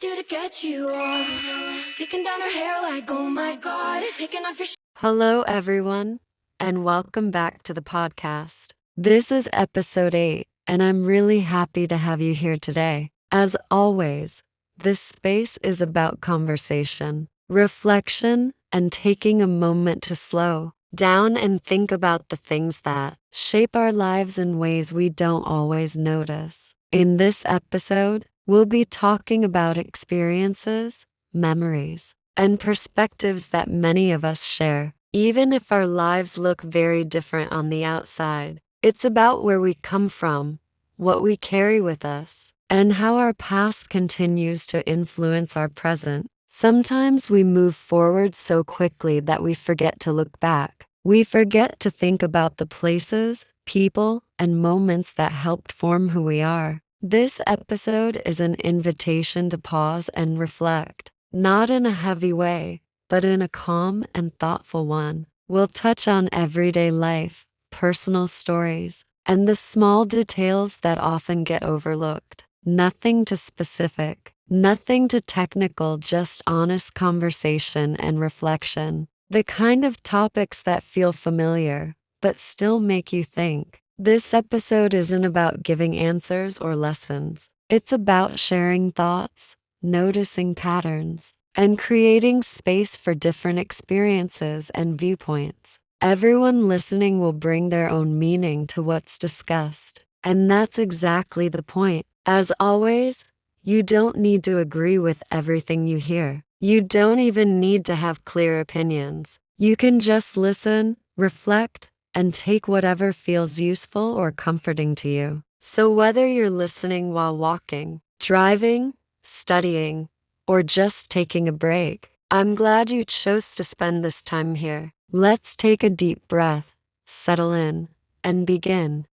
do to get you off. Taking down her hair like, oh my god, taking off your Hello, everyone, and welcome back to the podcast. This is episode 8, and I'm really happy to have you here today. As always, this space is about conversation, reflection, and taking a moment to slow down and think about the things that shape our lives in ways we don't always notice. In this episode, we'll be talking about experiences, memories, and perspectives that many of us share. Even if our lives look very different on the outside, it's about where we come from, what we carry with us, and how our past continues to influence our present. Sometimes we move forward so quickly that we forget to look back. We forget to think about the places, people, and moments that helped form who we are. This episode is an invitation to pause and reflect, not in a heavy way, but in a calm and thoughtful one. We'll touch on everyday life, personal stories, and the small details that often get overlooked. Nothing too specific, nothing too technical, just honest conversation and reflection. The kind of topics that feel familiar, but still make you think. This episode isn't about giving answers or lessons. It's about sharing thoughts, noticing patterns, and creating space for different experiences and viewpoints. Everyone listening will bring their own meaning to what's discussed, and that's exactly the point. As always, you don't need to agree with everything you hear. You don't even need to have clear opinions. You can just listen, reflect, and take whatever feels useful or comforting to you. So whether you're listening while walking, driving, studying, or just taking a break, I'm glad you chose to spend this time here. Let's take a deep breath, settle in, and begin.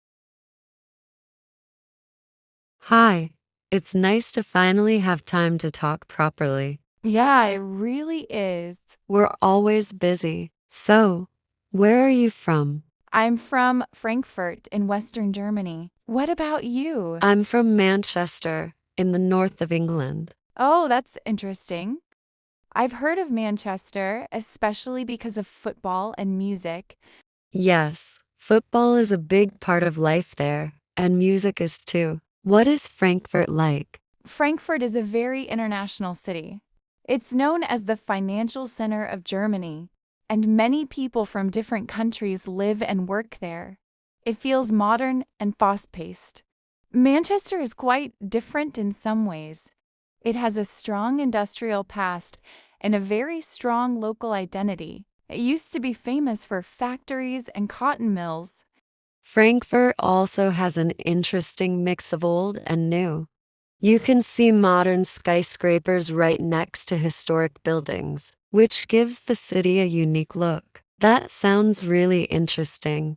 Hi, it's nice to finally have time to talk properly. Yeah, it really is. We're always busy. So, where are you from? I'm from Frankfurt in Western Germany. What about you? I'm from Manchester, in the north of England. Oh, that's interesting. I've heard of Manchester, especially because of football and music. Yes, football is a big part of life there, and music is too. What is Frankfurt like? Frankfurt is a very international city. It's known as the financial center of Germany, and many people from different countries live and work there. It feels modern and fast-paced. Manchester is quite different in some ways. It has a strong industrial past and a very strong local identity. It used to be famous for factories and cotton mills. Frankfurt also has an interesting mix of old and new. You can see modern skyscrapers right next to historic buildings, which gives the city a unique look. That sounds really interesting.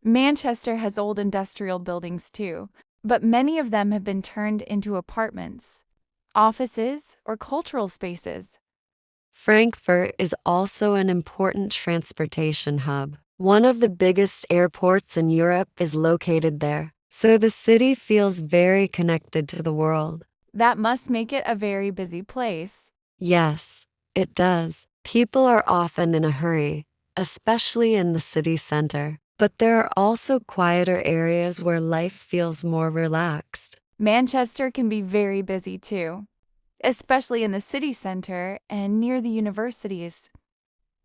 Manchester has old industrial buildings too, but many of them have been turned into apartments, offices, or cultural spaces. Frankfurt is also an important transportation hub. One of the biggest airports in Europe is located there, so the city feels very connected to the world. That must make it a very busy place. Yes, it does. People are often in a hurry, especially in the city center. But there are also quieter areas where life feels more relaxed. Manchester can be very busy too, especially in the city center and near the universities.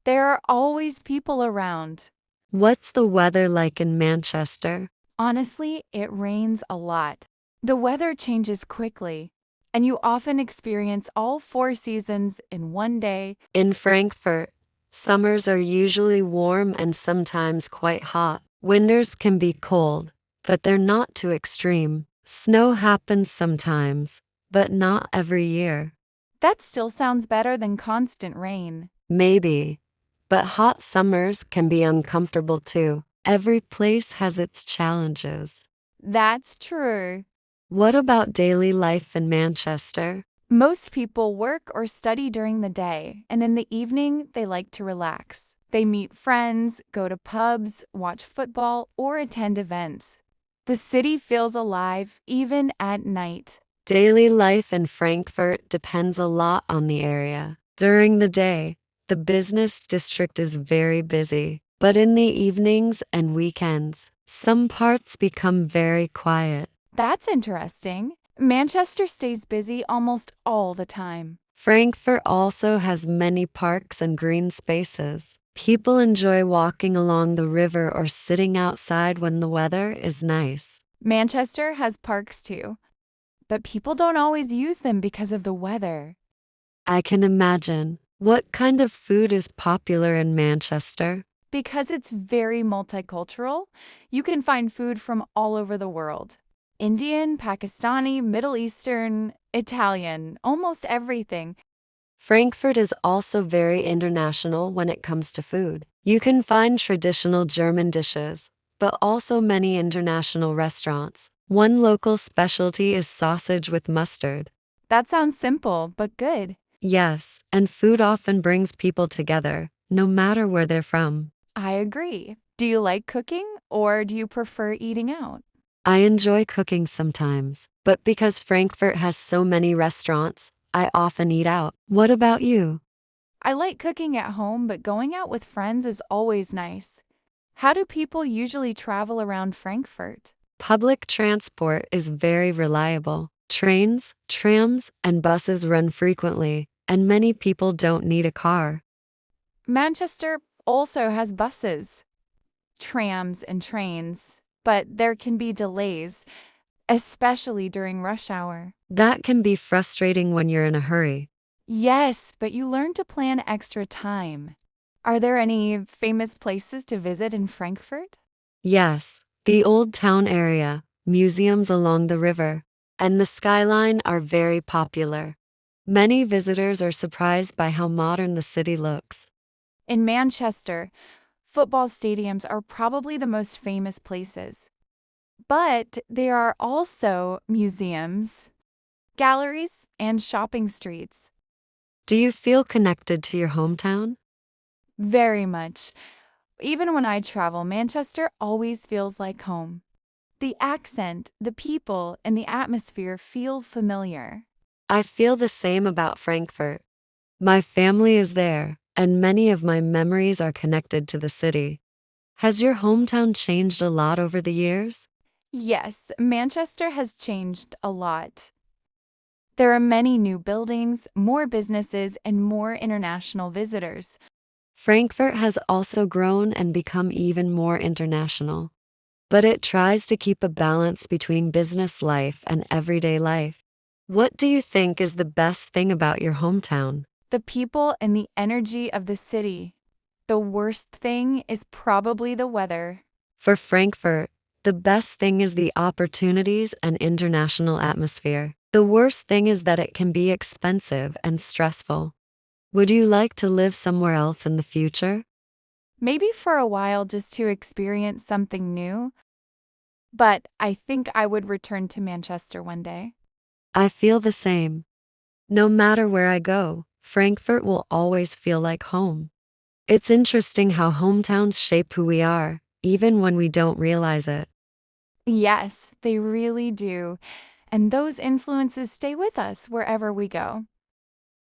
There are always people around. What's the weather like in Manchester? Honestly, it rains a lot. The weather changes quickly, and you often experience all 4 seasons in one day. In Frankfurt, summers are usually warm and sometimes quite hot. Winters can be cold, but they're not too extreme. Snow happens sometimes, but not every year. That still sounds better than constant rain. Maybe, but hot summers can be uncomfortable too. Every place has its challenges. That's true. What about daily life in Manchester? Most people work or study during the day, and in the evening, they like to relax. They meet friends, go to pubs, watch football, or attend events. The city feels alive even at night. Daily life in Frankfurt depends a lot on the area. During the day, the business district is very busy, but in the evenings and weekends, some parts become very quiet. That's interesting. Manchester stays busy almost all the time. Frankfurt also has many parks and green spaces. People enjoy walking along the river or sitting outside when the weather is nice. Manchester has parks too, but people don't always use them because of the weather. I can imagine. What kind of food is popular in Manchester? Because it's very multicultural, you can find food from all over the world. Indian, Pakistani, Middle Eastern, Italian, almost everything. Frankfurt is also very international when it comes to food. You can find traditional German dishes, but also many international restaurants. One local specialty is sausage with mustard. That sounds simple, but good. Yes, and food often brings people together, no matter where they're from. I agree. Do you like cooking or do you prefer eating out? I enjoy cooking sometimes, but because Frankfurt has so many restaurants, I often eat out. What about you? I like cooking at home, but going out with friends is always nice. How do people usually travel around Frankfurt? Public transport is very reliable. Trains, trams, and buses run frequently, and many people don't need a car. Manchester also has buses, trams, and trains, but there can be delays, especially during rush hour. That can be frustrating when you're in a hurry. Yes, but you learn to plan extra time. Are there any famous places to visit in Frankfurt? Yes, the Old Town area, museums along the river, and the skyline are very popular. Many visitors are surprised by how modern the city looks. In Manchester, football stadiums are probably the most famous places. But there are also museums, galleries, and shopping streets. Do you feel connected to your hometown? Very much. Even when I travel, Manchester always feels like home. The accent, the people, and the atmosphere feel familiar. I feel the same about Frankfurt. My family is there, and many of my memories are connected to the city. Has your hometown changed a lot over the years? Yes, Manchester has changed a lot. There are many new buildings, more businesses, and more international visitors. Frankfurt has also grown and become even more international. But it tries to keep a balance between business life and everyday life. What do you think is the best thing about your hometown? The people and the energy of the city. The worst thing is probably the weather. For Frankfurt, the best thing is the opportunities and international atmosphere. The worst thing is that it can be expensive and stressful. Would you like to live somewhere else in the future? Maybe for a while just to experience something new. But I think I would return to Manchester one day. I feel the same. No matter where I go, Frankfurt will always feel like home. It's interesting how hometowns shape who we are, even when we don't realize it. Yes, they really do. And those influences stay with us wherever we go.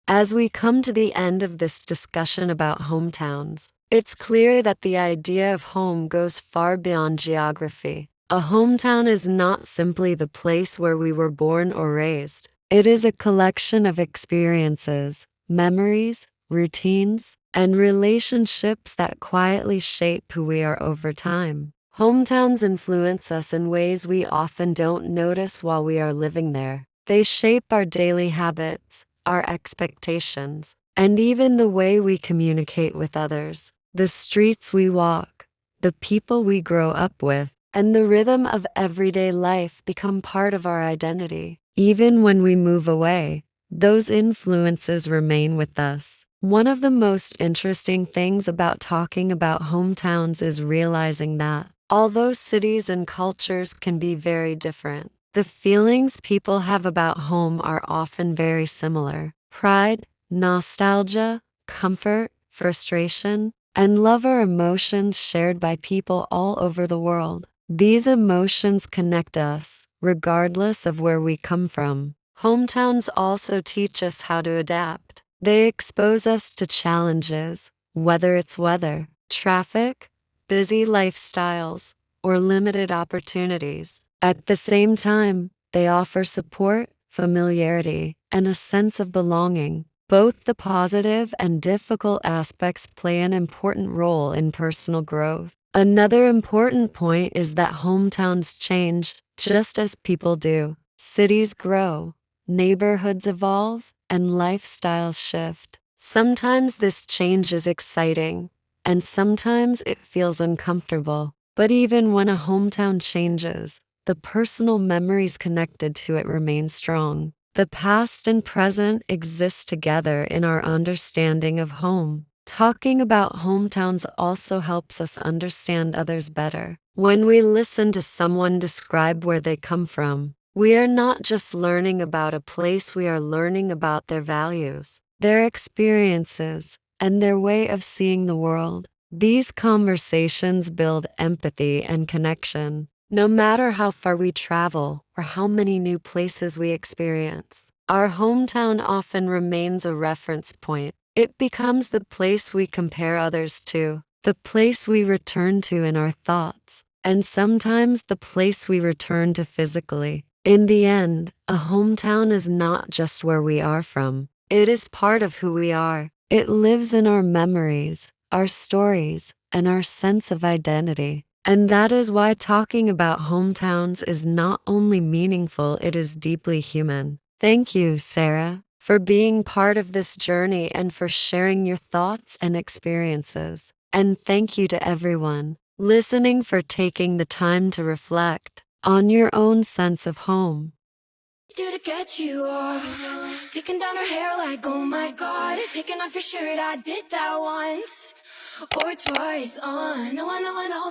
As we come to the end of this discussion about hometowns, it's clear that the idea of home goes far beyond geography. A hometown is not simply the place where we were born or raised. It is a collection of experiences, memories, routines, and relationships that quietly shape who we are over time. Hometowns influence us in ways we often don't notice while we are living there. They shape our daily habits, our expectations, and even the way we communicate with others. The streets we walk, the people we grow up with, and the rhythm of everyday life become part of our identity. Even when we move away, those influences remain with us. One of the most interesting things about talking about hometowns is realizing that, although cities and cultures can be very different, the feelings people have about home are often very similar. Pride, nostalgia, comfort, frustration, and love are emotions shared by people all over the world. These emotions connect us, regardless of where we come from. Hometowns also teach us how to adapt. They expose us to challenges, whether it's weather, traffic, busy lifestyles, or limited opportunities. At the same time, they offer support, familiarity, and a sense of belonging. Both the positive and difficult aspects play an important role in personal growth. Another important point is that hometowns change just as people do. Cities grow, neighborhoods evolve, and lifestyles shift. Sometimes this change is exciting, and sometimes it feels uncomfortable. But even when a hometown changes, the personal memories connected to it remain strong. The past and present exist together in our understanding of home. Talking about hometowns also helps us understand others better. When we listen to someone describe where they come from, we are not just learning about a place, we are learning about their values, their experiences, and their way of seeing the world. These conversations build empathy and connection. No matter how far we travel or how many new places we experience, our hometown often remains a reference point. It becomes the place we compare others to, the place we return to in our thoughts, and sometimes the place we return to physically. In the end, a hometown is not just where we are from. It is part of who we are. It lives in our memories, our stories, and our sense of identity. And that is why talking about hometowns is not only meaningful, it is deeply human. Thank you, Sarah, for being part of this journey and for sharing your thoughts and experiences. And thank you to everyone listening for taking the time to reflect on your own sense of home. Do to get you off. Taking down her hair like, oh my god. Taking off your shirt, I did that once or twice. No, I know, I know.